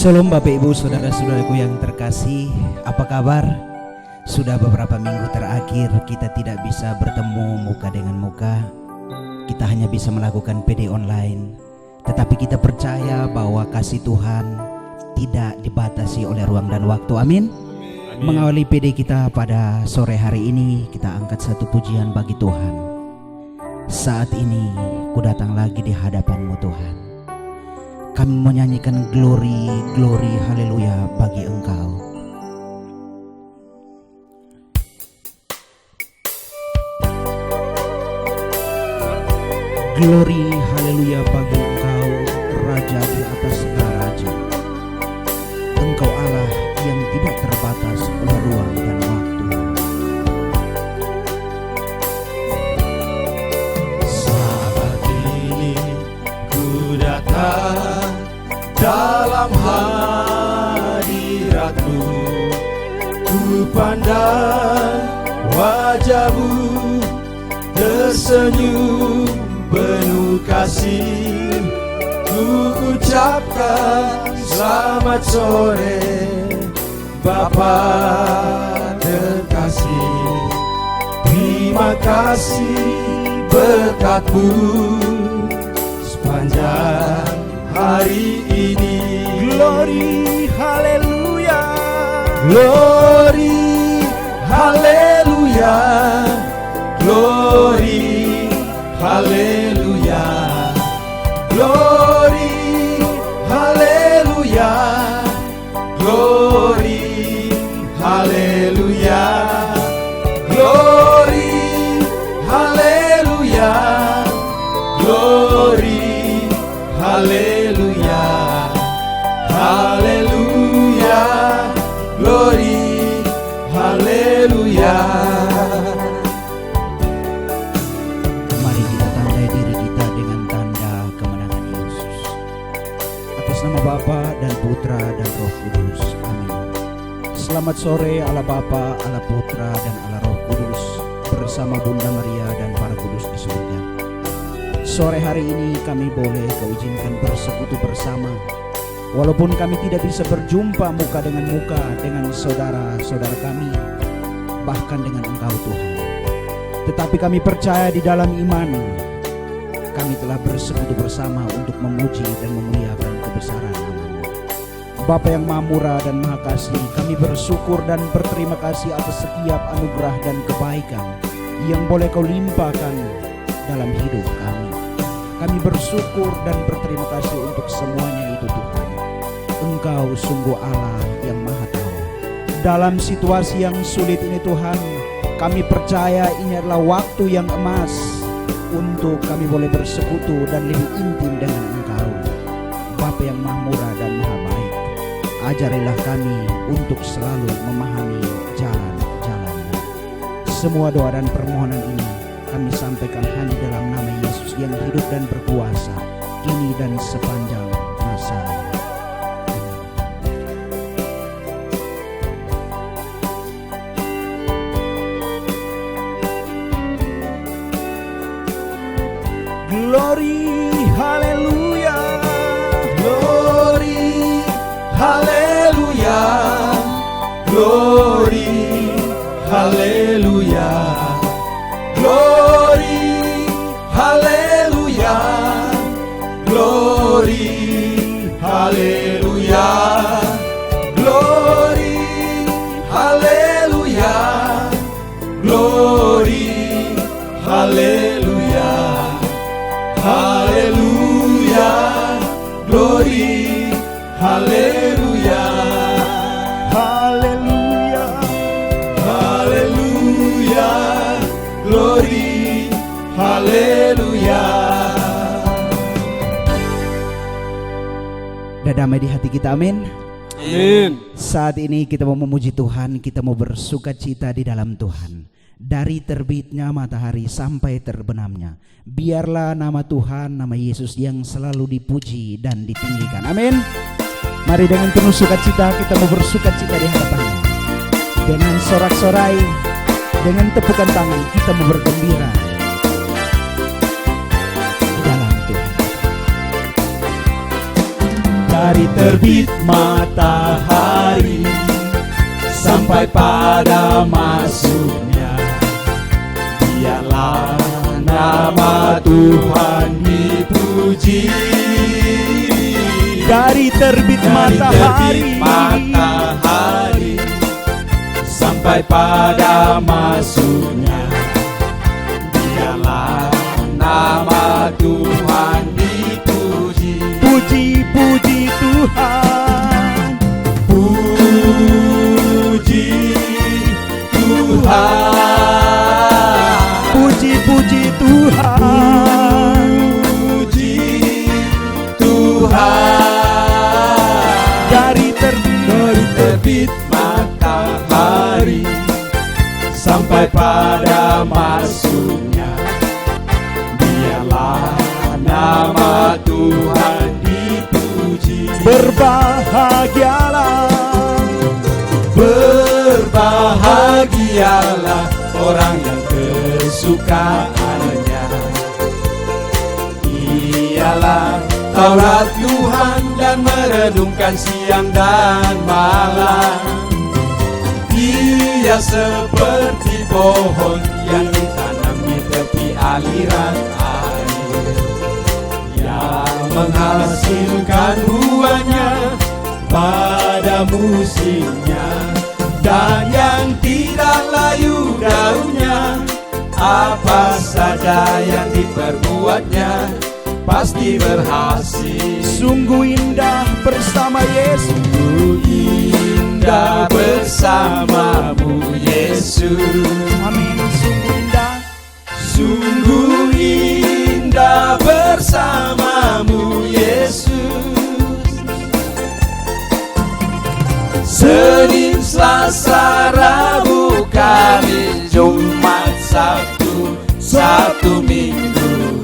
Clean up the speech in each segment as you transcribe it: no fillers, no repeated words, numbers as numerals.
Shalom Bapak Ibu Saudara-saudaraku yang terkasih, apa kabar? Sudah beberapa minggu terakhir kita tidak bisa bertemu muka dengan muka. Kita hanya bisa melakukan PD online. Tetapi kita percaya bahwa kasih Tuhan tidak dibatasi oleh ruang dan waktu. Amin. Mengawali PD kita pada sore hari ini, kita angkat satu pujian bagi Tuhan. Saat ini ku datang lagi di hadapan-Mu Tuhan. Kami menyanyikan glory, glory, haleluya bagi Engkau. Glory, haleluya bagi Engkau, Raja di atas segala raja. Engkau Allah yang tidak terbatas oleh ruang dan waktu. Saat ini ku datang dalam hadirat-Mu, ku pandang wajah-Mu tersenyum penuh kasih. Ku ucapkan selamat sore Bapa terkasih. Terima kasih berkat-Mu sepanjang hari ini. Glory, haleluya. Glory, haleluya. Glory, haleluya. Glory, haleluya. Glory, haleluya. Glory, haleluya. Glory, haleluya. Haleluya. Glory, haleluya. Mari kita tandai diri kita dengan tanda kemenangan Yesus. Atas nama Bapa dan Putra dan Roh Kudus. Amin. Selamat sore Allah Bapa, Allah Putra dan Allah Roh Kudus, bersama Bunda Maria dan para kudus di surga. Sore hari ini kami boleh Kau izinkan bersekutu bersama. Walaupun kami tidak bisa berjumpa muka dengan muka dengan saudara-saudara kami, bahkan dengan Engkau Tuhan, tetapi kami percaya di dalam iman kami telah bersekutu bersama untuk memuji dan memuliakan kebesaran nama-Mu. Bapa yang Maha Murah dan Maha Kasih, kami bersyukur dan berterima kasih atas setiap anugerah dan kebaikan yang boleh Kau limpahkan dalam hidup kami. Kami bersyukur dan berterima kasih untuk semuanya itu Tuhan. Engkau sungguh Allah yang Maha Tahu. Dalam situasi yang sulit ini Tuhan, kami percaya ini adalah waktu yang emas untuk kami boleh bersekutu dan lebih intim dengan Engkau. Bapa yang Maha Murah dan Maha Baik, ajarilah kami untuk selalu memahami jalan-jalan-Mu. Semua doa dan permohonan ini kami sampaikan hanya dalam nama Yesus yang hidup dan berkuasa, kini dan sepanjang masa. Glory, haleluya. Glory, haleluya. Glory, haleluya. Glory, haleluya. Glory, haleluya. Glory, haleluya. Glory, haleluya. Haleluya, glory, haleluya. Haleluya. Haleluya, glory, haleluya. Dan damai di hati kita, amin. Amin. Saat ini kita mau memuji Tuhan, kita mau bersukacita di dalam Tuhan. Dari terbitnya matahari sampai terbenamnya, biarlah nama Tuhan, nama Yesus yang selalu dipuji dan ditinggikan. Amin. Mari dengan penuh sukacita kita mau bersukacita di hadapan-Nya. Dengan sorak-sorai, dengan tepukan tangan kita mau bergembira di dalam Tuhan. dari terbit matahari sampai pada masuknya. Biarlah nama Tuhan dipuji. Dari terbit matahari sampai pada masuknya. Biarlah nama Tuhan dipuji. Puji-puji Tuhan, Puji Tuhan, puji-puji Tuhan, puji Tuhan. dari terbit matahari sampai pada masuknya. Biarlah nama Tuhan dipuji. Berbahagialah orang yang kesukaannya ialah Taurat Tuhan dan merenungkan siang dan malam. Dia seperti pohon yang ditanam di tepi aliran air, yang menghasilkan buahnya pada musimnya, dan yang tidak layu daunnya. Apa saja yang diperbuatnya pasti berhasil. Sungguh indah bersama Yesus, Sungguh indah bersamamu Yesus. amin. Sungguh indah, Sungguh indah bersamamu Yesus. Senin, Selasa, Rabu, Kamis, Jumat, Sabtu, Sabtu, Minggu.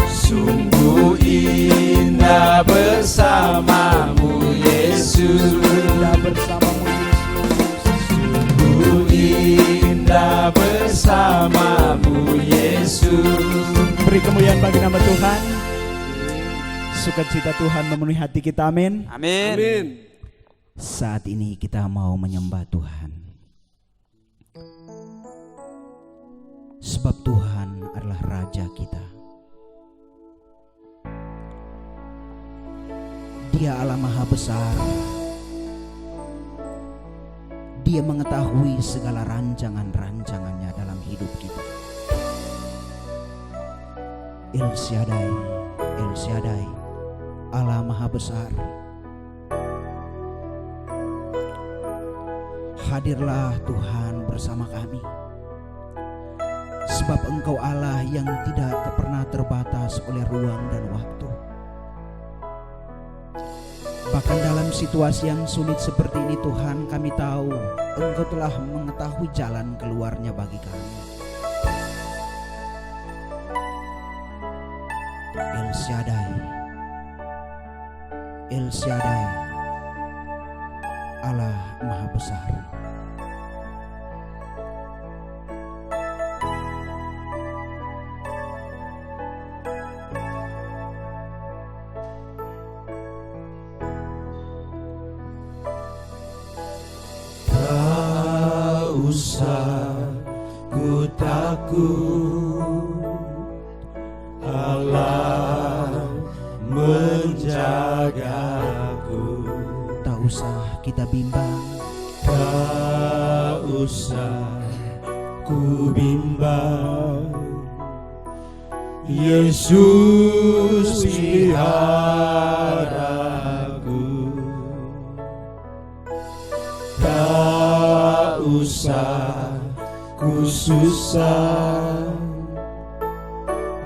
Sungguh indah bersamamu Yesus. indah bersamamu Yesus. Sungguh indah bersamamu Yesus. Beri kemuliaan bagi nama Tuhan. Sukacita Tuhan memenuhi hati kita, amin. Amin. Amin. Saat ini kita mau menyembah Tuhan, sebab Tuhan adalah Raja kita. Dia Allah Maha Besar. Dia mengetahui segala rancangan-rancangannya dalam hidup kita. El Shaddai, El Shaddai, Allah Maha Besar. Hadirlah Tuhan bersama kami, sebab Engkau Allah yang tidak pernah terbatas oleh ruang dan waktu. Bahkan dalam situasi yang sulit seperti ini Tuhan, kami tahu Engkau telah mengetahui jalan keluarnya bagi kami. El Shaddai, El Shaddai, Allah Maha Besar. Tak usah ku takut, Allah menjagaku. Tak usah kita bimbang, Tak usah ku bimbang, Yesus peliharaku. Tak usah ku susah,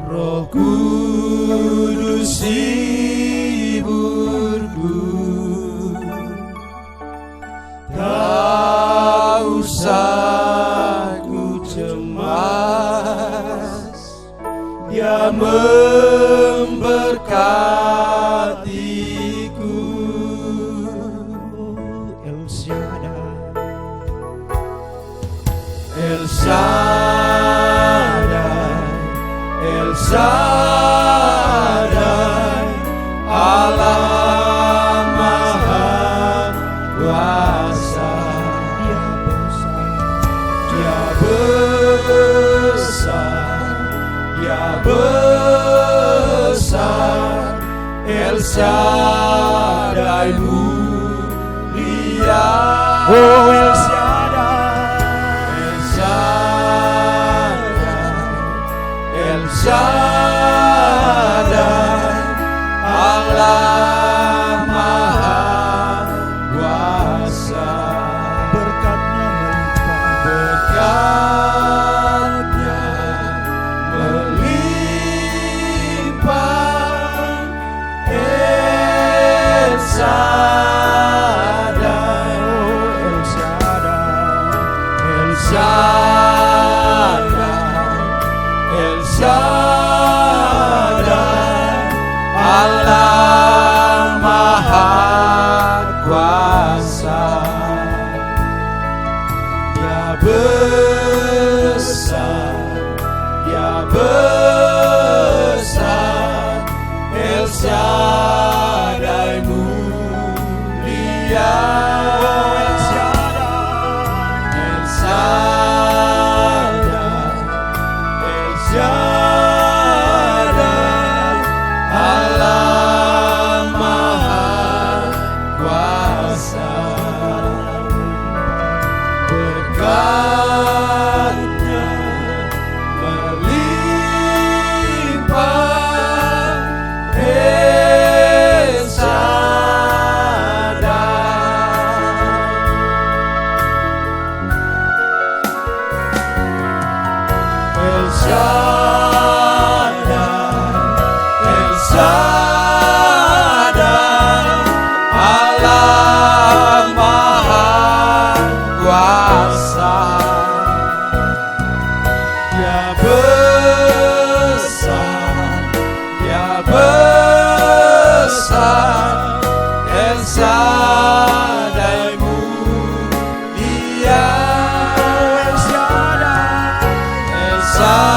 Roh Kudus hiburku. Tak usah ku cemas, Dia memberkatiku. El Shaddai, El Shaddai, El Shaddai, Allah Shaddai mulia, Oh El Shaddai, El Shaddai, El Shaddai, Allah Maha Kuasa. berkatnya melimpah, Berkatnya melimpah, El Shaddai, oh El Shaddai, El Shaddai, El Shaddai, Allah Maha Kuasa. Dia besar, Dia besar, El Shaddai mulia, El Shaddai, El Shaddai, El Shaddai, Allah Maha Kuasa. Berkatnya melimpah, El Shaddai, El Shaddai, El Shaddai, Allah Maha Kuasa. Dia besar, Dia besar, El Shaddai mulia, El Shaddai, El Shaddai,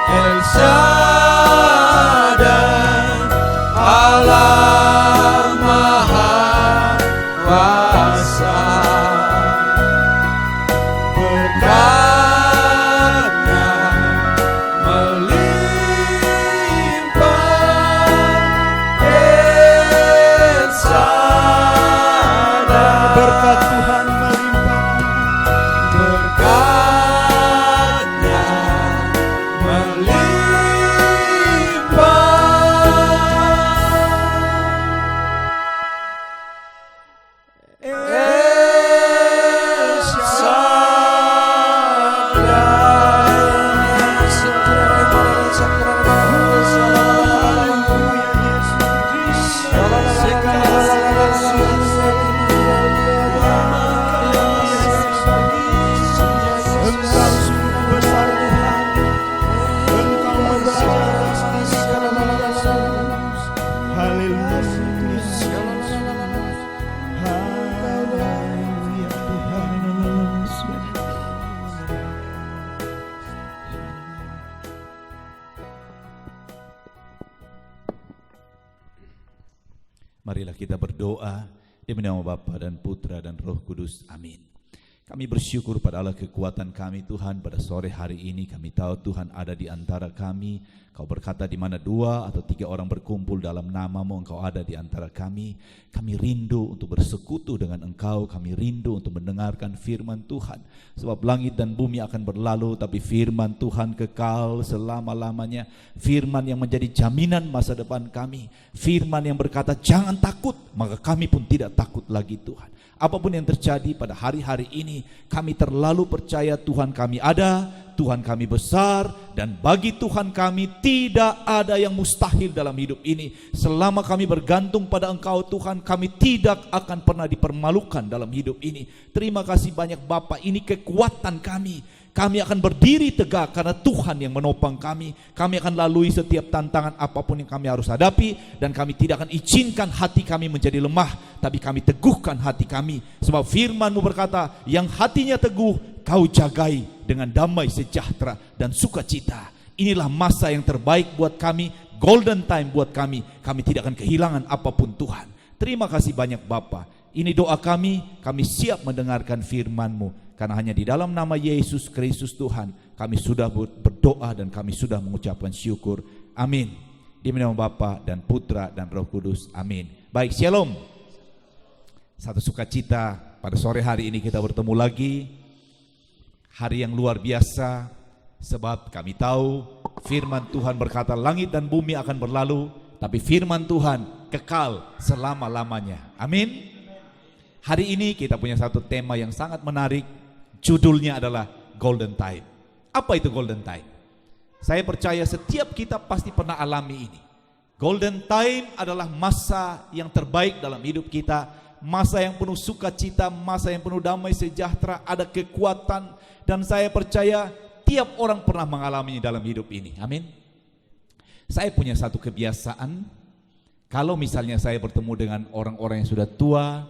El Shaddai, Allah Maha Kuasa. Berkatnya melimpah, El Shaddai. berkat Tuhan melimpah, Berkatnya melimpah, El Engkau sungguh besar Tuhan, Engkau membesar, haleluya, haleluya Tuhan. Marilah kita berdoa demi nama Bapa dan Putra dan Roh Kudus. Amin. Kami bersyukur pada Allah kekuatan kami Tuhan pada sore hari ini. Kami tahu Tuhan ada di antara kami. Kau berkata di mana 2 atau 3 orang berkumpul dalam nama-Mu, Engkau ada di antara kami. Kami rindu untuk bersekutu dengan Engkau. Kami rindu untuk mendengarkan firman Tuhan. Sebab langit dan bumi akan berlalu, tapi firman Tuhan kekal selama-lamanya. Firman yang menjadi jaminan masa depan kami. Firman yang berkata jangan takut, maka kami pun tidak takut lagi Tuhan. Apapun yang terjadi pada hari-hari ini, kami terlalu percaya Tuhan kami ada, Tuhan kami besar, dan bagi Tuhan kami tidak ada yang mustahil dalam hidup ini. Selama kami bergantung pada Engkau Tuhan, kami tidak akan pernah dipermalukan dalam hidup ini. Terima kasih banyak Bapa, ini kekuatan kami. Kami akan berdiri tegak karena Tuhan yang menopang kami. Kami akan lalui setiap tantangan apapun yang kami harus hadapi. Dan kami tidak akan izinkan hati kami menjadi lemah, tapi kami teguhkan hati kami. Sebab firman-Mu berkata, yang hatinya teguh, Kau jagai dengan damai sejahtera dan sukacita. Inilah masa yang terbaik buat kami, golden time buat kami. Kami tidak akan kehilangan apapun Tuhan. Terima kasih banyak Bapa. Ini doa kami siap mendengarkan firman-Mu. Karena hanya di dalam nama Yesus Kristus Tuhan, kami sudah berdoa dan kami sudah mengucapkan syukur. Amin. Di nama Bapa dan Putra dan Roh Kudus. Amin. Baik, shalom. Satu sukacita pada sore hari ini kita bertemu lagi. Hari yang luar biasa, sebab kami tahu firman Tuhan berkata langit dan bumi akan berlalu, tapi firman Tuhan kekal selama-lamanya. Amin. Hari ini kita punya satu tema yang sangat menarik. Judulnya adalah Golden Time. Apa itu Golden Time? Saya percaya setiap kita pasti pernah alami ini. Golden Time adalah masa yang terbaik dalam hidup kita, masa yang penuh sukacita, masa yang penuh damai sejahtera, ada kekuatan, dan saya percaya tiap orang pernah mengalaminya dalam hidup ini. Amin. Saya punya satu kebiasaan, kalau misalnya saya bertemu dengan orang-orang yang sudah tua,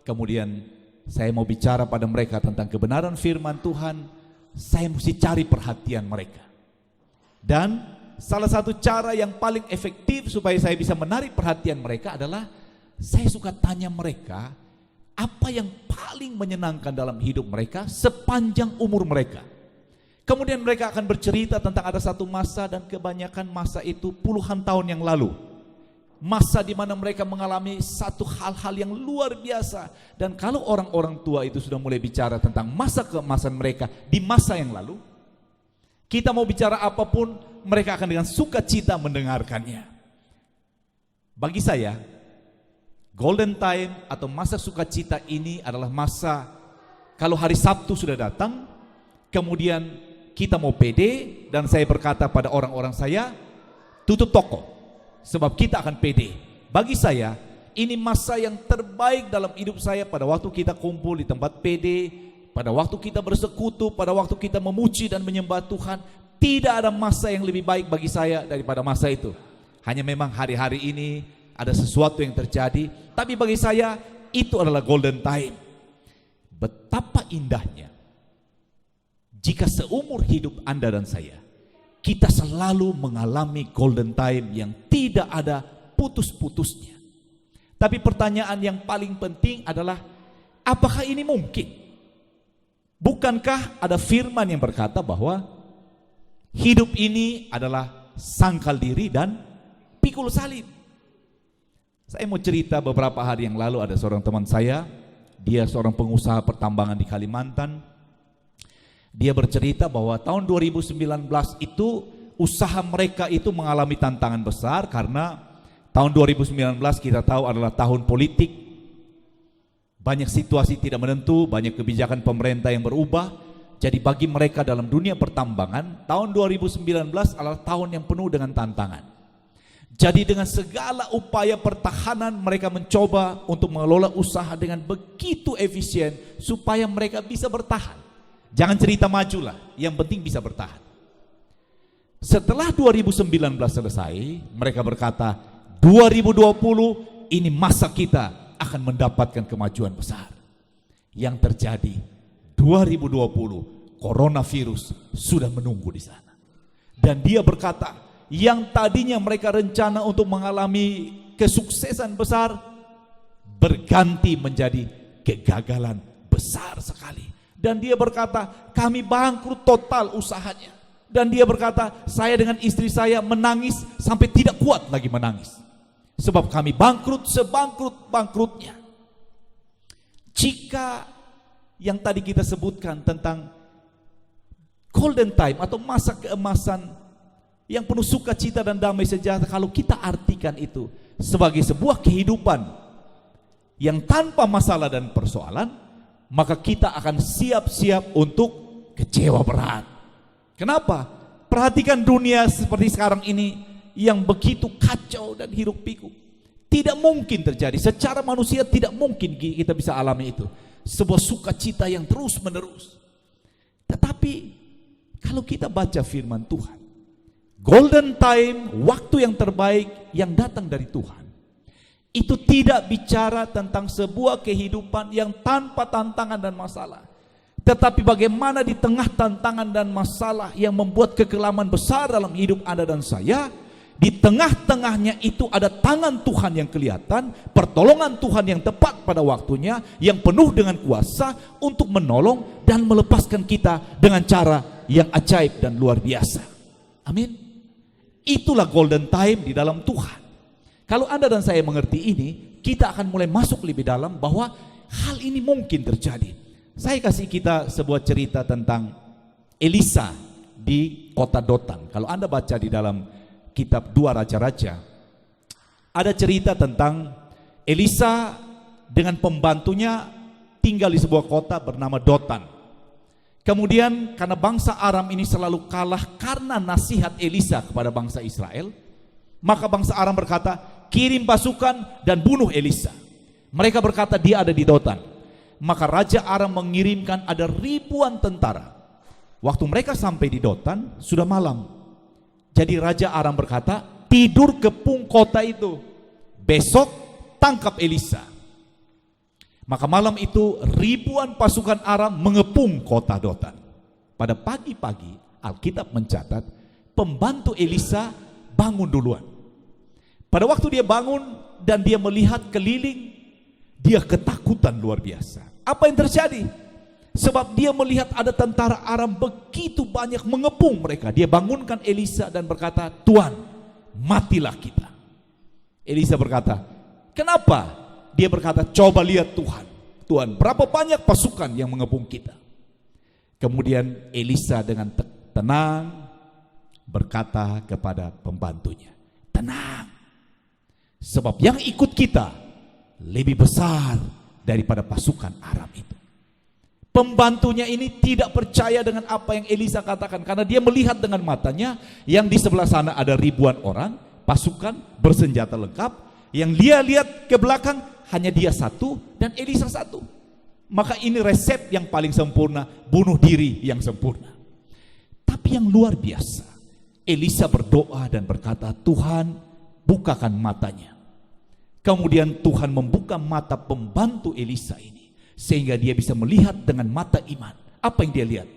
kemudian saya mau bicara pada mereka tentang kebenaran firman Tuhan, saya mesti cari perhatian mereka. Dan salah satu cara yang paling efektif supaya saya bisa menarik perhatian mereka adalah saya suka tanya mereka apa yang paling menyenangkan dalam hidup mereka sepanjang umur mereka. Kemudian mereka akan bercerita tentang ada satu masa, dan kebanyakan masa itu puluhan tahun yang lalu. Masa di mana mereka mengalami satu hal-hal yang luar biasa. Dan kalau orang-orang tua itu sudah mulai bicara tentang masa keemasan mereka di masa yang lalu, kita mau bicara apapun, mereka akan dengan sukacita mendengarkannya. Bagi saya, Golden Time atau masa sukacita ini adalah masa kalau hari Sabtu sudah datang, kemudian kita mau pede, dan saya berkata pada orang-orang saya, tutup toko, sebab kita akan pede. Bagi saya, ini masa yang terbaik dalam hidup saya pada waktu kita kumpul di tempat pede, pada waktu kita bersekutu, pada waktu kita memuji dan menyembah Tuhan. Tidak ada masa yang lebih baik bagi saya daripada masa itu. Hanya memang hari-hari ini ada sesuatu yang terjadi, tapi bagi saya itu adalah Golden Time. Betapa indahnya jika seumur hidup Anda dan saya, kita selalu mengalami Golden Time yang tidak ada putus-putusnya. Tapi pertanyaan yang paling penting adalah, apakah ini mungkin? Bukankah ada firman yang berkata bahwa hidup ini adalah sangkal diri dan pikul salib? Saya mau cerita, beberapa hari yang lalu ada seorang teman saya, dia seorang pengusaha pertambangan di Kalimantan. Dia bercerita bahwa tahun 2019 itu usaha mereka itu mengalami tantangan besar, karena tahun 2019 kita tahu adalah tahun politik. Banyak situasi tidak menentu, banyak kebijakan pemerintah yang berubah. Jadi bagi mereka dalam dunia pertambangan, tahun 2019 adalah tahun yang penuh dengan tantangan. Jadi dengan segala upaya pertahanan, mereka mencoba untuk mengelola usaha dengan begitu efisien supaya mereka bisa bertahan. Jangan cerita majulah, yang penting bisa bertahan. Setelah 2019 selesai, mereka berkata, 2020 ini masa kita akan mendapatkan kemajuan besar. Yang terjadi 2020, coronavirus sudah menunggu di sana. Dan dia berkata, yang tadinya mereka rencana untuk mengalami kesuksesan besar berganti menjadi kegagalan besar sekali. Dan dia berkata, kami bangkrut total usahanya. Dan dia berkata, saya dengan istri saya menangis sampai tidak kuat lagi menangis. Sebab kami bangkrut sebangkrut-bangkrutnya. Jika yang tadi kita sebutkan tentang Golden Time atau masa keemasan yang penuh sukacita dan damai sejahtera, kalau kita artikan itu sebagai sebuah kehidupan yang tanpa masalah dan persoalan, maka kita akan siap-siap untuk kecewa berat. Kenapa? Perhatikan dunia seperti sekarang ini yang begitu kacau dan hiruk pikuk. Tidak mungkin terjadi, secara manusia tidak mungkin kita bisa alami itu. Sebuah sukacita yang terus menerus. Tetapi kalau kita baca firman Tuhan, Golden Time, waktu yang terbaik yang datang dari Tuhan, itu tidak bicara tentang sebuah kehidupan yang tanpa tantangan dan masalah. Tetapi bagaimana di tengah tantangan dan masalah yang membuat kekelaman besar dalam hidup Anda dan saya, di tengah-tengahnya itu ada tangan Tuhan yang kelihatan, pertolongan Tuhan yang tepat pada waktunya, yang penuh dengan kuasa untuk menolong dan melepaskan kita dengan cara yang ajaib dan luar biasa. Amin. Itulah golden time di dalam Tuhan. Kalau Anda dan saya mengerti ini, kita akan mulai masuk lebih dalam bahwa hal ini mungkin terjadi. Saya kasih kita sebuah cerita tentang Elisa di kota Dotan. Kalau Anda baca di dalam kitab 2 Raja-Raja, ada cerita tentang Elisa dengan pembantunya tinggal di sebuah kota bernama Dotan. Kemudian karena bangsa Aram ini selalu kalah karena nasihat Elisa kepada bangsa Israel, maka bangsa Aram berkata, kirim pasukan dan bunuh Elisa. Mereka berkata dia ada di Dotan. Maka Raja Aram mengirimkan ada ribuan tentara. Waktu mereka sampai di Dotan sudah malam. Jadi Raja Aram berkata, tidur kepung kota itu, besok tangkap Elisa. Maka malam itu ribuan pasukan Aram mengepung kota Dotan. Pada pagi-pagi Alkitab mencatat pembantu Elisa bangun duluan. Pada waktu dia bangun dan dia melihat keliling, dia ketakutan luar biasa. Apa yang terjadi? Sebab dia melihat ada tentara Aram begitu banyak mengepung mereka. Dia bangunkan Elisa dan berkata, Tuan, matilah kita. Elisa berkata, kenapa? Dia berkata, coba lihat Tuhan. Tuhan, berapa banyak pasukan yang mengepung kita. Kemudian Elisa dengan tenang berkata kepada pembantunya, tenang, sebab yang ikut kita lebih besar daripada pasukan Aram itu. Pembantunya ini tidak percaya dengan apa yang Elisa katakan, karena dia melihat dengan matanya yang di sebelah sana ada ribuan orang, pasukan bersenjata lengkap. Yang dia lihat ke belakang hanya dia satu dan Elisa satu. Maka ini resep yang paling sempurna, bunuh diri yang sempurna. Tapi yang luar biasa, Elisa berdoa dan berkata, Tuhan bukakan matanya. Kemudian Tuhan membuka mata pembantu Elisa ini, sehingga dia bisa melihat dengan mata iman. Apa yang dia lihat?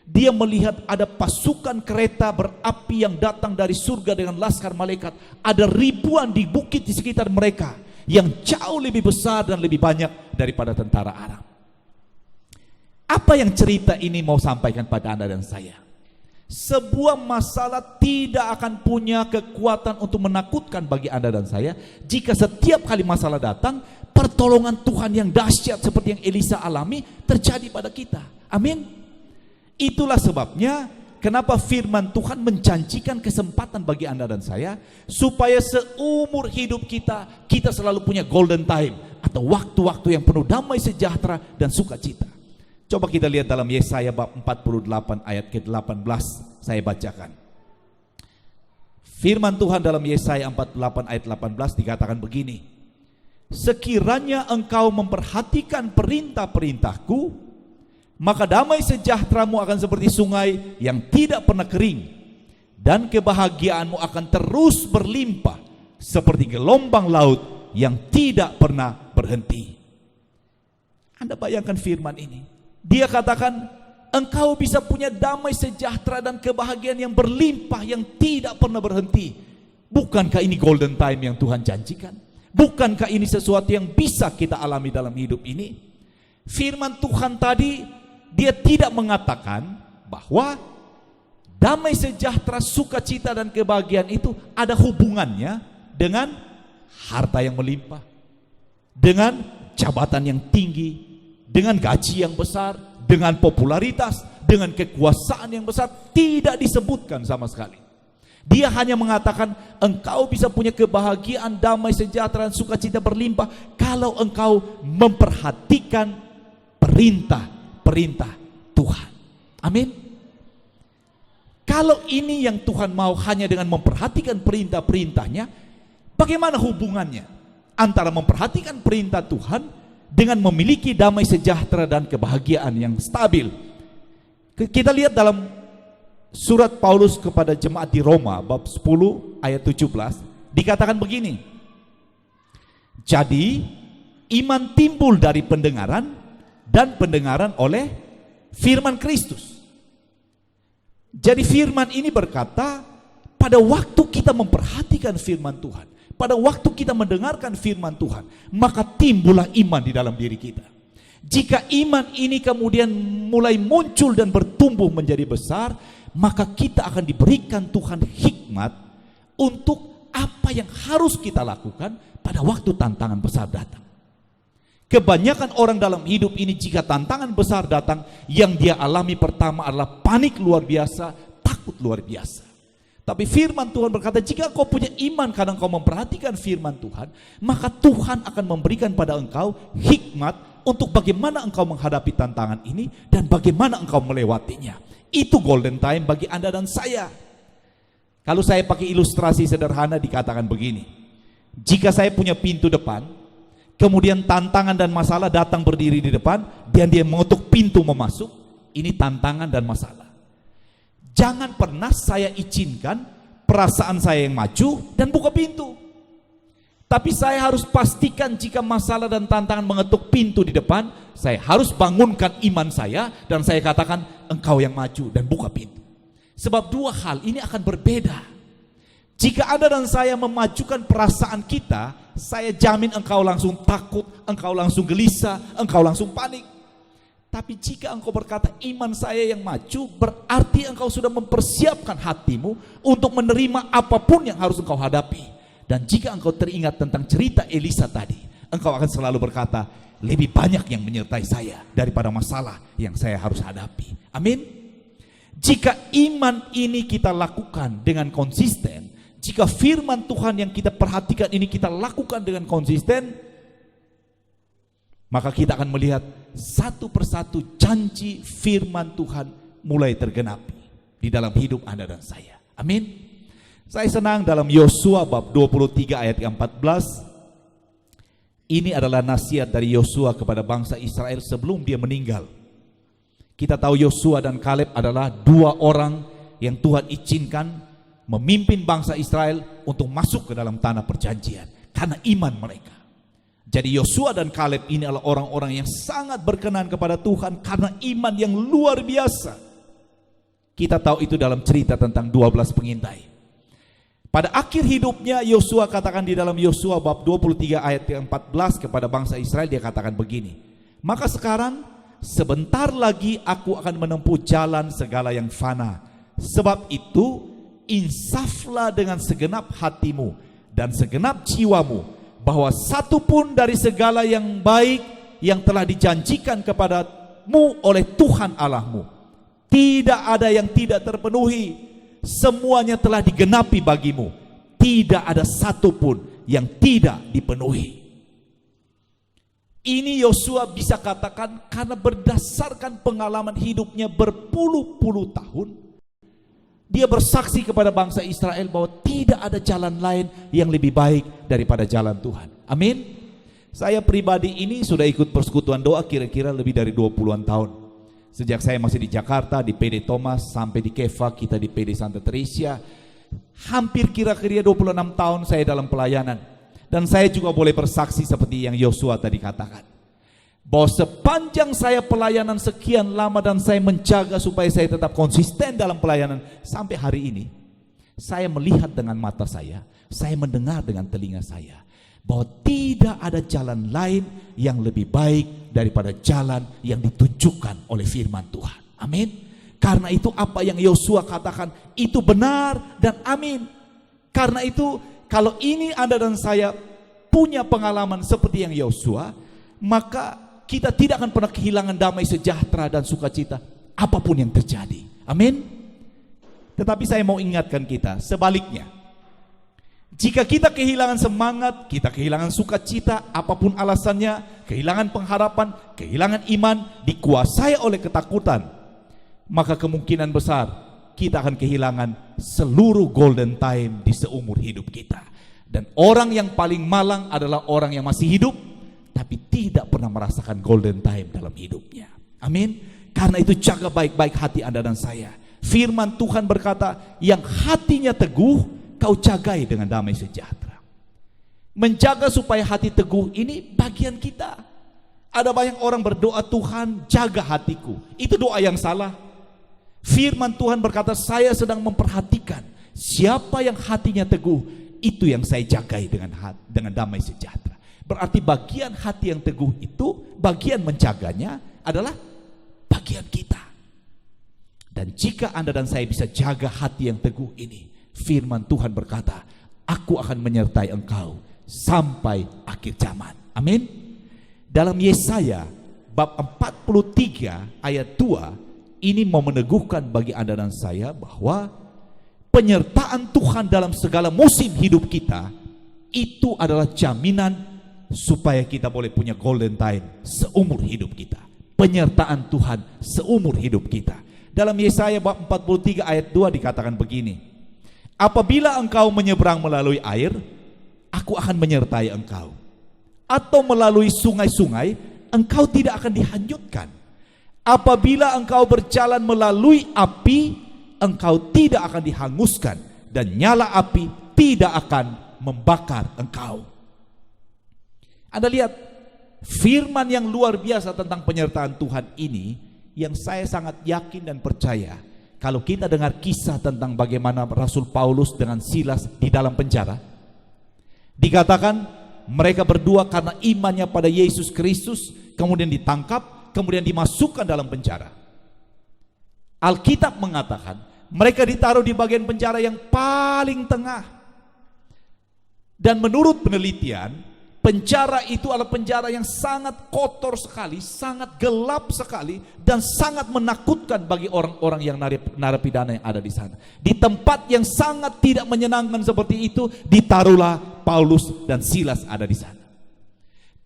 Dia melihat ada pasukan kereta berapi yang datang dari surga dengan laskar malaikat. Ada ribuan di bukit di sekitar mereka yang jauh lebih besar dan lebih banyak daripada tentara Aram. Apa yang cerita ini mau sampaikan pada Anda dan saya? Sebuah masalah tidak akan punya kekuatan untuk menakutkan bagi Anda dan saya jika setiap kali masalah datang, pertolongan Tuhan yang dahsyat seperti yang Elisa alami terjadi pada kita. Amin. Itulah sebabnya kenapa firman Tuhan menjanjikan kesempatan bagi Anda dan saya supaya seumur hidup kita selalu punya golden time atau waktu-waktu yang penuh damai sejahtera dan sukacita. Coba kita lihat dalam Yesaya bab 48 ayat ke-18, saya bacakan. Firman Tuhan dalam Yesaya 48 ayat 18 dikatakan begini, sekiranya engkau memperhatikan perintah-perintahku, maka damai sejahteramu akan seperti sungai yang tidak pernah kering, dan kebahagiaanmu akan terus berlimpah seperti gelombang laut yang tidak pernah berhenti. Anda bayangkan firman ini. Dia katakan, engkau bisa punya damai sejahtera dan kebahagiaan yang berlimpah yang tidak pernah berhenti. Bukankah ini golden time yang Tuhan janjikan? Bukankah ini sesuatu yang bisa kita alami dalam hidup ini? Firman Tuhan tadi, dia tidak mengatakan bahwa damai sejahtera, sukacita dan kebahagiaan itu ada hubungannya dengan harta yang melimpah, dengan jabatan yang tinggi, dengan gaji yang besar, dengan popularitas, dengan kekuasaan yang besar. Tidak disebutkan sama sekali. Dia hanya mengatakan engkau bisa punya kebahagiaan, damai sejahtera dan sukacita berlimpah kalau engkau memperhatikan perintah Tuhan. Amin. Kalau ini yang Tuhan mau hanya dengan memperhatikan perintah-perintahnya, bagaimana hubungannya antara memperhatikan perintah Tuhan dengan memiliki damai sejahtera dan kebahagiaan yang stabil? Kita lihat dalam surat Paulus kepada jemaat di Roma bab 10 ayat 17 dikatakan begini, jadi iman timbul dari pendengaran dan pendengaran oleh firman Kristus. Jadi firman ini berkata, pada waktu kita memperhatikan firman Tuhan, pada waktu kita mendengarkan firman Tuhan, maka timbullah iman di dalam diri kita. Jika iman ini kemudian mulai muncul dan bertumbuh menjadi besar, maka kita akan diberikan Tuhan hikmat untuk apa yang harus kita lakukan pada waktu tantangan besar datang. Kebanyakan orang dalam hidup ini jika tantangan besar datang, yang dia alami pertama adalah panik luar biasa, takut luar biasa. Tapi firman Tuhan berkata, jika kau punya iman karena kau memperhatikan firman Tuhan, maka Tuhan akan memberikan pada engkau hikmat untuk bagaimana engkau menghadapi tantangan ini dan bagaimana engkau melewatinya. Itu golden time bagi Anda dan saya. Kalau saya pakai ilustrasi sederhana dikatakan begini, jika saya punya pintu depan, kemudian tantangan dan masalah datang berdiri di depan, dan dia mengetuk pintu mau masuk, ini tantangan dan masalah. Jangan pernah saya izinkan perasaan saya yang maju dan buka pintu. Tapi saya harus pastikan jika masalah dan tantangan mengetuk pintu di depan, saya harus bangunkan iman saya dan saya katakan, engkau yang maju dan buka pintu. Sebab dua hal ini akan berbeda. Jika Anda dan saya memajukan perasaan kita, saya jamin engkau langsung takut, engkau langsung gelisah, engkau langsung panik. Tapi jika engkau berkata iman saya yang maju, berarti engkau sudah mempersiapkan hatimu untuk menerima apapun yang harus engkau hadapi. Dan jika engkau teringat tentang cerita Elisa tadi, engkau akan selalu berkata, lebih banyak yang menyertai saya daripada masalah yang saya harus hadapi. Amin. Jika iman ini kita lakukan dengan konsisten, jika firman Tuhan yang kita perhatikan ini kita lakukan dengan konsisten, maka kita akan melihat satu persatu janji firman Tuhan mulai tergenapi di dalam hidup Anda dan saya. Amin. Saya senang dalam Yosua bab 23 ayat 14. Ini adalah nasihat dari Yosua kepada bangsa Israel sebelum dia meninggal. Kita tahu Yosua dan Kaleb adalah dua orang yang Tuhan izinkan memimpin bangsa Israel untuk masuk ke dalam tanah perjanjian karena iman mereka. Jadi Yosua dan Kaleb ini adalah orang-orang yang sangat berkenan kepada Tuhan karena iman yang luar biasa. Kita tahu itu dalam cerita tentang 12 pengintai. Pada akhir hidupnya Yosua katakan di dalam Yosua bab 23 ayat 14 kepada bangsa Israel, dia katakan begini, maka sekarang sebentar lagi aku akan menempuh jalan segala yang fana. Sebab itu insaflah dengan segenap hatimu dan segenap jiwamu, bahwa satu pun dari segala yang baik yang telah dijanjikan kepadamu oleh Tuhan Allahmu, tidak ada yang tidak terpenuhi. Semuanya telah digenapi bagimu, tidak ada satu pun yang tidak dipenuhi. Ini Yosua bisa katakan karena berdasarkan pengalaman hidupnya berpuluh-puluh tahun, dia bersaksi kepada bangsa Israel bahwa tidak ada jalan lain yang lebih baik daripada jalan Tuhan. Amin. Saya pribadi ini sudah ikut persekutuan doa kira-kira lebih dari 20-an tahun. Sejak saya masih di Jakarta, di PD Thomas, sampai di Keva, kita di PD Santa Teresa. Hampir kira-kira 26 tahun saya dalam pelayanan. Dan saya juga boleh bersaksi seperti yang Yosua tadi katakan, bahwa sepanjang saya pelayanan sekian lama dan saya menjaga supaya saya tetap konsisten dalam pelayanan sampai hari ini, saya melihat dengan mata saya mendengar dengan telinga saya, bahwa tidak ada jalan lain yang lebih baik daripada jalan yang ditunjukkan oleh firman Tuhan. Amin. Karena itu apa yang Yosua katakan itu benar dan amin. Karena itu kalau ini Anda dan saya punya pengalaman seperti yang Yosua, maka kita tidak akan pernah kehilangan damai sejahtera dan sukacita apapun yang terjadi. Amin. Tetapi saya mau ingatkan kita sebaliknya. Jika kita kehilangan semangat, kita kehilangan sukacita, apapun alasannya, kehilangan pengharapan, kehilangan iman, dikuasai oleh ketakutan, maka kemungkinan besar kita akan kehilangan seluruh golden time di seumur hidup kita. Dan orang yang paling malang adalah orang yang masih hidup, tapi tidak pernah merasakan golden time dalam hidupnya. Amin. Karena itu jaga baik-baik hati Anda dan saya. Firman Tuhan berkata, yang hatinya teguh, kau jagai dengan damai sejahtera. Menjaga supaya hati teguh ini bagian kita. Ada banyak orang berdoa, Tuhan jaga hatiku. Itu doa yang salah. Firman Tuhan berkata, saya sedang memperhatikan siapa yang hatinya teguh, itu yang saya jagai dengan damai sejahtera. Berarti bagian hati yang teguh itu, bagian menjaganya adalah bagian kita. Dan jika Anda dan saya bisa jaga hati yang teguh ini, Firman Tuhan berkata, aku akan menyertai engkau sampai akhir zaman. Amin. Dalam Yesaya bab 43 ayat 2, ini mau meneguhkan bagi Anda dan saya bahwa penyertaan Tuhan dalam segala musim hidup kita itu adalah jaminan supaya kita boleh punya golden time seumur hidup kita. Penyertaan Tuhan seumur hidup kita. Dalam Yesaya bab 43 ayat 2 dikatakan begini, apabila engkau menyeberang melalui air, aku akan menyertai engkau. Atau melalui sungai-sungai, engkau tidak akan dihanyutkan. Apabila engkau berjalan melalui api, engkau tidak akan dihanguskan, dan nyala api tidak akan membakar engkau. Anda lihat firman yang luar biasa tentang penyertaan Tuhan ini, yang saya sangat yakin dan percaya. Kalau kita dengar kisah tentang bagaimana Rasul Paulus dengan Silas di dalam penjara, dikatakan mereka berdua karena imannya pada Yesus Kristus kemudian ditangkap, kemudian dimasukkan dalam penjara. Alkitab mengatakan mereka ditaruh di bagian penjara yang paling tengah. Dan menurut penelitian, penjara itu adalah penjara yang sangat kotor sekali, sangat gelap sekali, dan sangat menakutkan bagi orang-orang yang narapidana yang ada di sana. Di tempat yang sangat tidak menyenangkan seperti itu, ditaruhlah Paulus dan Silas ada di sana.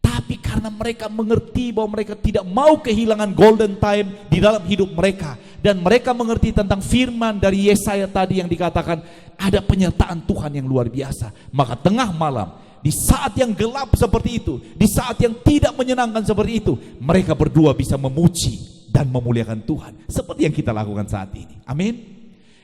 Tapi karena mereka mengerti bahwa mereka tidak mau kehilangan golden time di dalam hidup mereka, dan mereka mengerti tentang firman dari Yesaya tadi yang dikatakan ada penyertaan Tuhan yang luar biasa, maka tengah malam, di saat yang gelap seperti itu, di saat yang tidak menyenangkan seperti itu, mereka berdua bisa memuji dan memuliakan Tuhan seperti yang kita lakukan saat ini. Amin.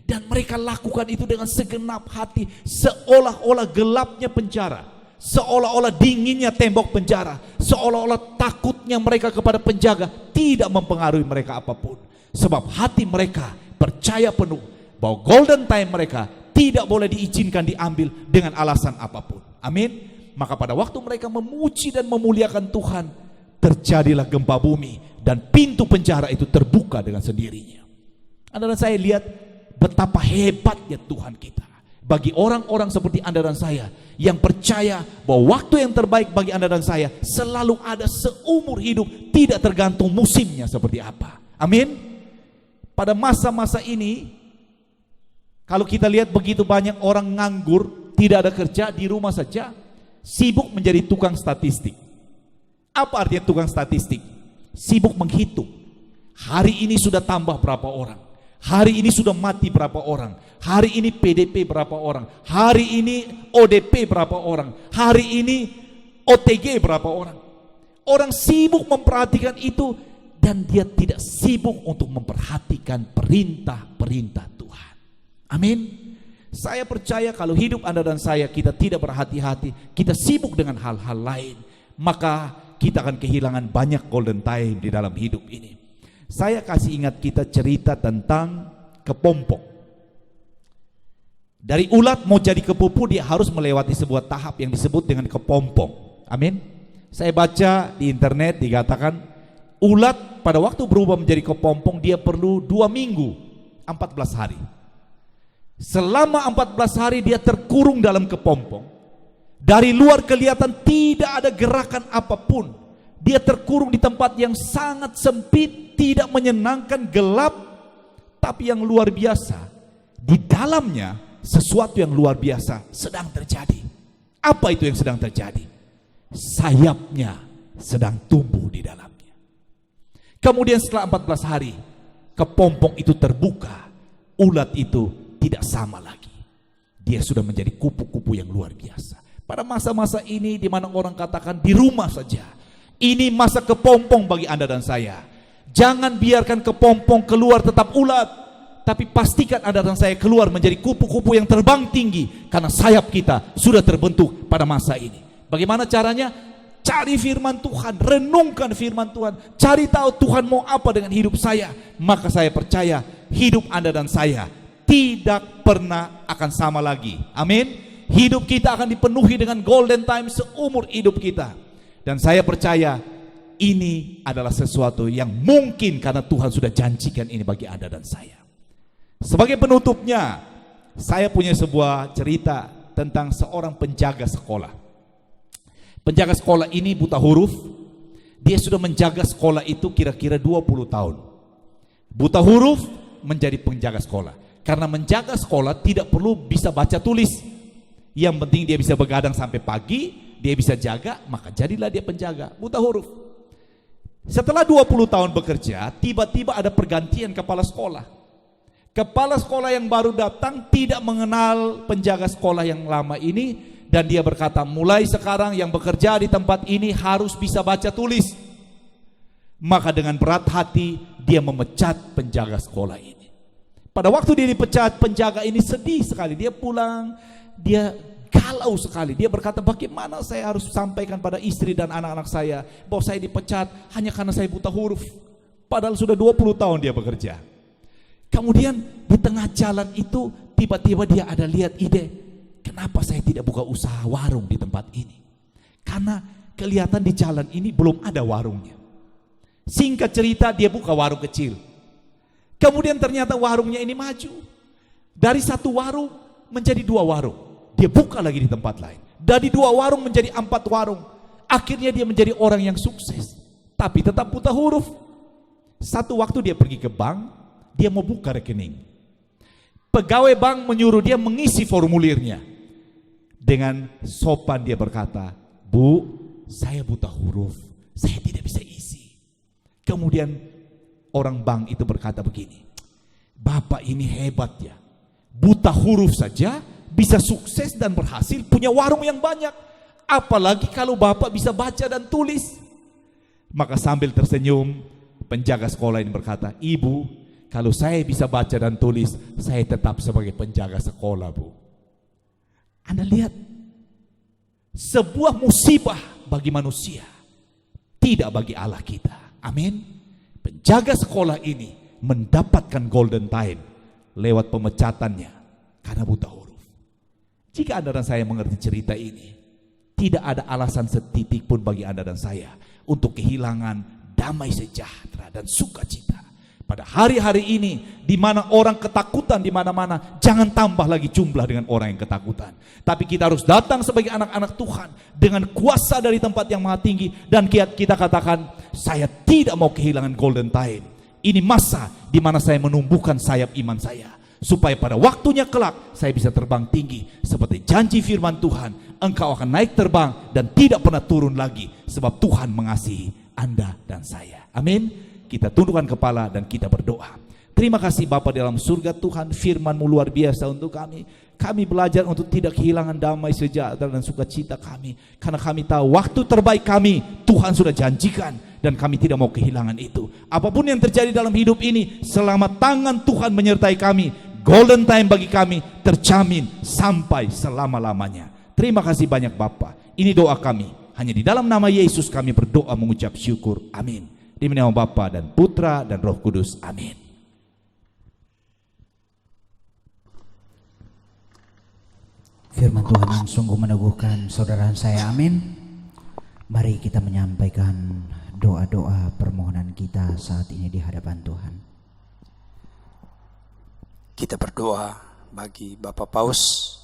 Dan mereka lakukan itu dengan segenap hati, seolah-olah gelapnya penjara, seolah-olah dinginnya tembok penjara, seolah-olah takutnya mereka kepada penjaga tidak mempengaruhi mereka apapun. Sebab hati mereka percaya penuh bahwa golden time mereka tidak boleh diizinkan diambil dengan alasan apapun. Amin. Maka pada waktu mereka memuji dan memuliakan Tuhan, terjadilah gempa bumi dan pintu penjara itu terbuka dengan sendirinya. Anda dan saya lihat betapa hebatnya Tuhan kita. Bagi orang-orang seperti Anda dan saya yang percaya bahwa waktu yang terbaik bagi Anda dan saya selalu ada seumur hidup, tidak tergantung musimnya seperti apa. Amin. Pada masa-masa ini, kalau kita lihat begitu banyak orang nganggur, tidak ada kerja, di rumah saja, sibuk menjadi tukang statistik. Apa artinya tukang statistik? Sibuk menghitung. Hari ini sudah tambah berapa orang, hari ini sudah mati berapa orang, hari ini PDP berapa orang, hari ini ODP berapa orang, hari ini OTG berapa orang. Orang sibuk memperhatikan itu, dan dia tidak sibuk untuk memperhatikan perintah-perintah Tuhan. Amin. Saya percaya kalau hidup Anda dan saya kita tidak berhati-hati, kita sibuk dengan hal-hal lain, maka kita akan kehilangan banyak golden time di dalam hidup ini. Saya kasih ingat kita cerita tentang kepompong. Dari ulat mau jadi kepupu, dia harus melewati sebuah tahap yang disebut dengan kepompong. Amin. Saya baca di internet dikatakan ulat pada waktu berubah menjadi kepompong dia perlu 2 minggu 14 hari. Selama 14 hari dia terkurung dalam kepompong. Dari luar kelihatan tidak ada gerakan apapun. Dia terkurung di tempat yang sangat sempit, tidak menyenangkan, gelap. Tapi yang luar biasa, di dalamnya sesuatu yang luar biasa sedang terjadi. Apa itu yang sedang terjadi? Sayapnya sedang tumbuh di dalamnya. Kemudian setelah 14 hari, kepompong itu terbuka. Ulat itu tidak sama lagi. Dia sudah menjadi kupu-kupu yang luar biasa. Pada masa-masa ini di mana orang katakan di rumah saja, ini masa kepompong bagi Anda dan saya. Jangan biarkan kepompong keluar tetap ulat, tapi pastikan Anda dan saya keluar menjadi kupu-kupu yang terbang tinggi, karena sayap kita sudah terbentuk pada masa ini. Bagaimana caranya? Cari firman Tuhan, renungkan firman Tuhan, cari tahu Tuhan mau apa dengan hidup saya. Maka saya percaya hidup Anda dan saya tidak pernah akan sama lagi. Amin. Hidup kita akan dipenuhi dengan golden time seumur hidup kita. Dan saya percaya ini adalah sesuatu yang mungkin karena Tuhan sudah janjikan ini bagi Anda dan saya. Sebagai penutupnya, Saya punya sebuah cerita tentang seorang penjaga sekolah. Penjaga sekolah ini buta huruf. Dia sudah menjaga sekolah itu kira-kira 20 tahun. Buta huruf menjadi penjaga sekolah. Karena menjaga sekolah tidak perlu bisa baca tulis. Yang penting dia bisa begadang sampai pagi, dia bisa jaga, maka jadilah dia penjaga buta huruf. Setelah 20 tahun bekerja, tiba-tiba ada pergantian kepala sekolah. Kepala sekolah yang baru datang tidak mengenal penjaga sekolah yang lama ini, dan dia berkata, mulai sekarang yang bekerja di tempat ini harus bisa baca tulis. Maka dengan berat hati dia memecat penjaga sekolah ini. Pada waktu dia dipecat, penjaga ini sedih sekali. Dia pulang, dia galau sekali. Dia berkata, bagaimana saya harus sampaikan pada istri dan anak-anak saya bahwa saya dipecat hanya karena saya buta huruf. Padahal sudah 20 tahun dia bekerja. Kemudian di tengah jalan itu tiba-tiba dia ada lihat ide, kenapa saya tidak buka usaha warung di tempat ini? Karena kelihatan di jalan ini belum ada warungnya. Singkat cerita, dia buka warung kecil. Kemudian ternyata warungnya ini maju. Dari satu warung menjadi 2 warung. Dia buka lagi di tempat lain. Dari 2 warung menjadi 4 warung. Akhirnya dia menjadi orang yang sukses, tapi tetap buta huruf. Satu waktu dia pergi ke bank, dia mau buka rekening. Pegawai bank menyuruh dia mengisi formulirnya. Dengan sopan dia berkata, Bu, saya buta huruf, saya tidak bisa isi. Kemudian orang bank itu berkata begini, Bapak ini hebat ya, buta huruf saja bisa sukses dan berhasil punya warung yang banyak. Apalagi kalau Bapak bisa baca dan tulis. Maka sambil tersenyum, penjaga sekolah ini berkata, Ibu, kalau saya bisa baca dan tulis, saya tetap sebagai penjaga sekolah, Bu. Anda lihat, sebuah musibah bagi manusia, tidak bagi Allah kita. Amin. Penjaga sekolah ini mendapatkan golden time lewat pemecatannya karena buta huruf. Jika Anda dan saya mengerti cerita ini, tidak ada alasan setitik pun bagi Anda dan saya untuk kehilangan damai sejahtera dan sukacita. Pada hari-hari ini, di mana orang ketakutan di mana-mana, jangan tambah lagi jumlah dengan orang yang ketakutan. Tapi kita harus datang sebagai anak-anak Tuhan dengan kuasa dari tempat yang maha tinggi, dan kita katakan, saya tidak mau kehilangan golden time. Ini masa di mana saya menumbuhkan sayap iman saya, supaya pada waktunya kelak saya bisa terbang tinggi seperti janji firman Tuhan. Engkau akan naik terbang dan tidak pernah turun lagi, sebab Tuhan mengasihi Anda dan saya. Amin. Kita tundukkan kepala dan kita berdoa. Terima kasih Bapa dalam surga Tuhan, firman-Mu luar biasa untuk kami. Kami belajar untuk tidak kehilangan damai sejahtera dan sukacita kami. Karena kami tahu waktu terbaik kami Tuhan sudah janjikan, dan kami tidak mau kehilangan itu. Apapun yang terjadi dalam hidup ini, selama tangan Tuhan menyertai kami, golden time bagi kami terjamin sampai selama-lamanya. Terima kasih banyak Bapa. Ini doa kami. Hanya di dalam nama Yesus kami berdoa mengucap syukur. Amin. Di nama Bapa dan Putra dan Roh Kudus. Amin. Firman Tuhan yang sungguh meneguhkan saudara saya. Amin. Mari kita menyampaikan doa-doa permohonan kita saat ini di hadapan Tuhan. Kita berdoa bagi Bapak Paus.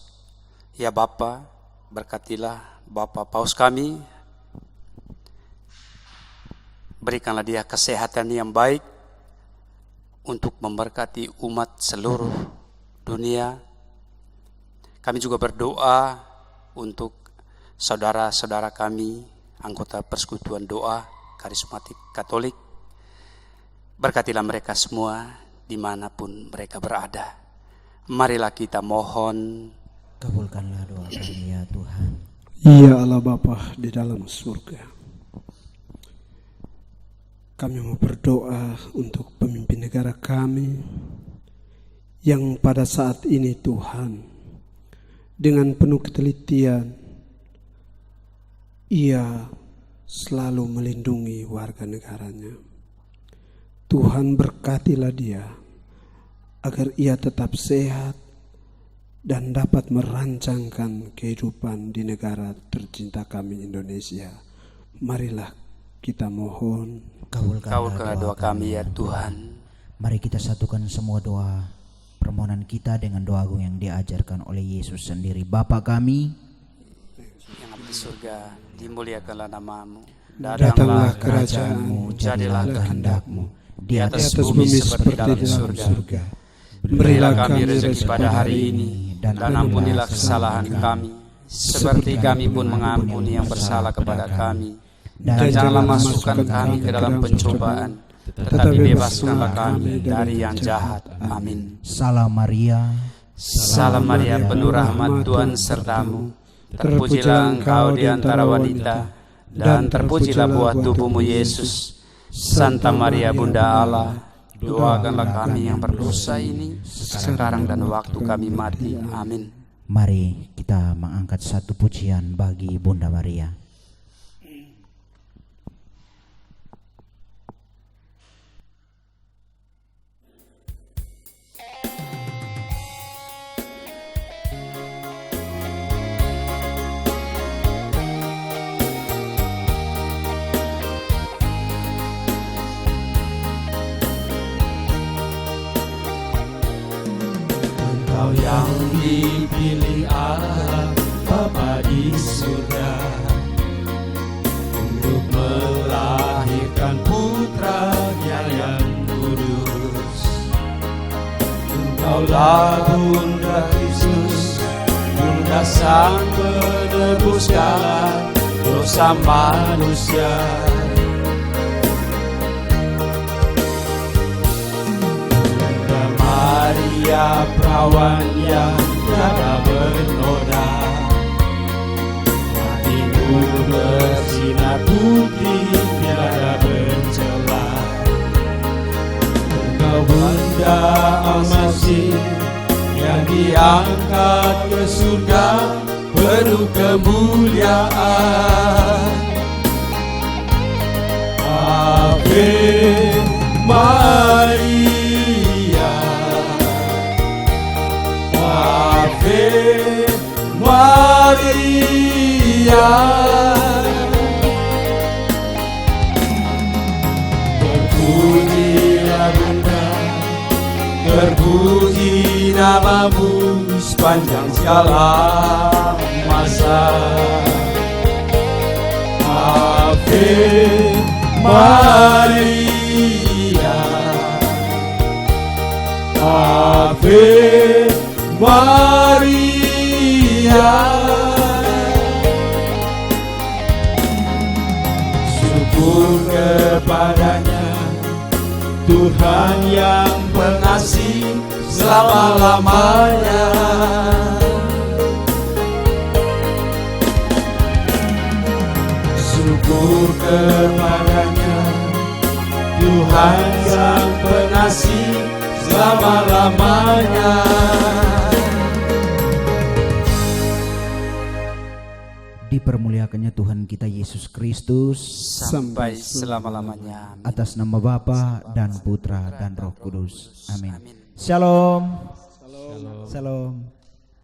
Ya Bapa, berkatilah Bapak Paus kami. Berikanlah dia kesehatan yang baik untuk memberkati umat seluruh dunia. Kami juga berdoa untuk saudara-saudara kami, anggota Persekutuan Doa Karismatik Katolik. Berkatilah mereka semua dimanapun mereka berada. Marilah kita mohon. Kabulkanlah doa kami ya Tuhan. Ya Allah Bapa di dalam surga, kami mau berdoa untuk pemimpin negara kami yang pada saat ini Tuhan, dengan penuh ketelitian, ia selalu melindungi warga negaranya. Tuhan berkatilah dia, agar ia tetap sehat dan dapat merancangkan kehidupan di negara tercinta kami Indonesia. Marilah kita mohon. Kabulkanlah doa kami ya Tuhan. Mari kita satukan semua doa permohonan kita dengan doa agung yang diajarkan oleh Yesus sendiri. Bapa kami yang ada di surga, dimuliakanlah namamu. Datanglah kerajaanmu, jadilah kehendakmu di atas atas bumi seperti dalam surga. Berilah kami rezeki pada hari ini, dan ampunilah kesalahan kami, seperti kami pun mengampuni yang bersalah kepada kami. Dan janganlah masukkan kami ke dalam pencobaan, tetapi bebaskanlah kami dari yang jahat. Amin. Salam Maria, Salam Maria, penuh rahmat, Tuhan sertamu. Terpujilah engkau di antara wanita, dan terpujilah buah tubuhmu Yesus. Santa Maria Bunda Allah, doakanlah kami yang berdosa ini, sekarang dan waktu kami mati. Amin. mari kita mengangkat satu pujian bagi Bunda Maria. Engkau yang dipilih Allah Bapa di surga untuk melahirkan putranya yang kudus. Engkaulah Bunda Kristus, Bunda Sang Penebus segala dosa manusia. Maria perawan yang tiada bernoda, hatimu bersinar putih tiada bercela. Engkau Bunda Al-Masih yang diangkat ke surga penuh kemuliaan. Ave Maria, Ave Maria, terpujilah Bunda, terpuji namamu sepanjang segala masa. Ave Maria, Ave Maria, syukur kepadanya Tuhan yang pengasih selama-lamanya. Syukur kepadanya Tuhan yang pengasih selama-lamanya. Dipermuliakannya Tuhan kita Yesus Kristus Sampai selama-lamanya. atas nama Bapa dan Putra dan Roh Kudus. Amin. Shalom. Shalom.